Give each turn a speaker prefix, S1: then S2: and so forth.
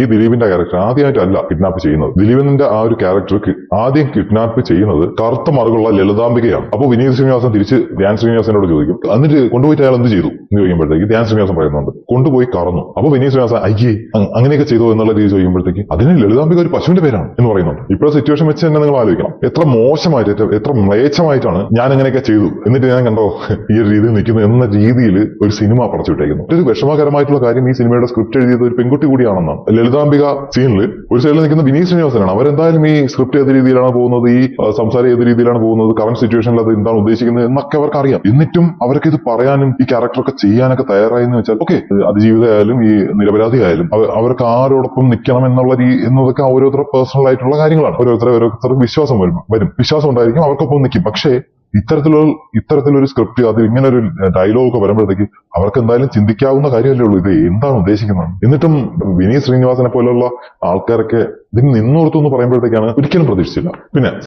S1: ഈ ദിലീപിന്റെ character ആദ്യമായിട്ടല്ല kidnap ചെയ്യുന്നത്. ദിലീപിന്റെ ആ ഒരു ക്യാരക്ടർ ആദ്യം കിഡ്നാപ്പ് ചെയ്യുന്നത് കറുത്ത മറുകുള്ള ലളിതാംബികയാണ്. അപ്പോൾ വിനീത് ശ്രീനിവാസൻ തിരിച്ച് ധ്യാൻ ശ്രീനിവാസനോട് ചോദിക്കും, എന്നിട്ട് കൊണ്ടുപോയിട്ട് അയാൾ എന്ത് ചെയ്തു എന്ന് ചോദിക്കുമ്പോഴത്തേക്ക് ധ്യാൻ ശ്രീനിവാസൻ പറയുന്നുണ്ട്, കൊണ്ടുപോയി കറന്നു. അപ്പോൾ വിനീത് ശ്രീനിവാസൻ അയ്യേ അങ്ങനെയൊക്കെ ചെയ്തു എന്നുള്ള രീതി ചോദിക്കുമ്പോഴത്തേക്ക് അതിന് ലളിതാംബിക ഒരു പശുവിന്റെ പേരാണ് എന്ന് പറയുന്നുണ്ട്. ഇപ്പോഴത്തെ സിറ്റുവേഷൻ വെച്ച് തന്നെ നിങ്ങൾ ആലോചിക്കണം, എത്ര മോശമായിട്ട് എത്ര മ്ലേച്ഛമായിട്ടാണ് ഞാൻ അങ്ങനെയൊക്കെ ചെയ്തു എന്നിട്ട് ഞാൻ കണ്ടോ ഈ ഒരു രീതിയിൽ നിൽക്കുന്നു എന്ന രീതിയിൽ ഒരു സിനിമ പടച്ചുവിട്ടേക്കുന്നു. ഒരു വിഷമകരമായിട്ടുള്ള കാര്യം, ഈ സിനിമയുടെ സ്ക്രിപ്റ്റ് എഴുതിയത് ഒരു പെൺകുട്ടി കൂടിയാണെന്നാണ്. ലളിതാംബിക സീനിൽ ഒരു സൈഡിൽ നിൽക്കുന്ന വിനീത് ശ്രീനിവാസനാണ്. അവരെന്തായാലും ഈ സ്ക്രിപ്റ്റ് ഏത് രീതിയിലാണ് പോകുന്നത്, ഈ സംസാരം ഏത് രീതിയിലാണ് പോകുന്നത്, കറന്റ് സിറ്റുവേഷനിൽ അത് എന്താണ് ഉദ്ദേശിക്കുന്നത് എന്നൊക്കെ അവർക്ക് അറിയാം. എന്നിട്ടും അവർക്ക് ഇത് പറയാനും ഈ ക്യാരക്ടറൊക്കെ ചെയ്യാനൊക്കെ തയ്യാറായി എന്ന് വെച്ചാൽ ഓക്കെ, അതിജീവിതയായാലും ഈ നിരപരാധി ആയാലും അവർക്ക് ആരോടൊപ്പം നിൽക്കണം എന്നതൊക്കെ ഓരോരുത്തരുടെ പേഴ്സണൽ ആയിട്ടുള്ള കാര്യങ്ങളാണ്. ഓരോരുത്തർക്ക് വിശ്വാസം വരും, വിശ്വാസം ഉണ്ടായിരിക്കും, അവർക്കൊപ്പം നിൽക്കും. പക്ഷേ ഇത്തരത്തിലൊരു സ്ക്രിപ്റ്റ്, അത് ഇങ്ങനെ ഒരു ഡയലോഗ് ഒക്കെ വരുമ്പോഴത്തേക്ക് അവർക്ക് എന്തായാലും ചിന്തിക്കാവുന്ന കാര്യമല്ലേ ഉള്ളൂ, ഇത് എന്താണ് ഉദ്ദേശിക്കുന്നത്. എന്നിട്ടും വിനീത് ശ്രീനിവാസനെ പോലെയുള്ള ആൾക്കാരൊക്കെ ഇതിന് നിന്നോർത്തു എന്ന് പറയുമ്പോഴത്തേക്കാണ് ഒരിക്കലും പ്രതീക്ഷിച്ചില്ല. പിന്നെ